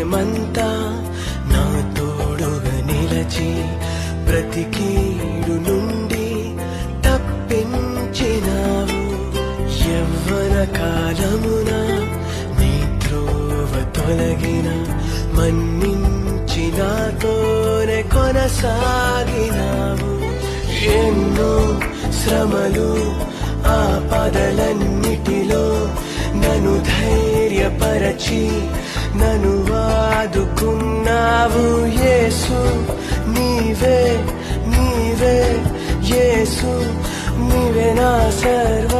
జీవితమంతా నా తోడుగా నిలచి ప్రతి కీడు నుండి తప్పించినావు. యవ్వన కాలమున నీ త్రోవ తొలగిన మన్నించి నాతోనే కొనసాగినావు. ఎన్నో శ్రమలు ఆపదలన్నిటిలో నన్ను ధైర్యపరచి నన్ను ఆదుకున్నావు. యేసు నీవే నీవే, యేసు నీవే నా సర్వ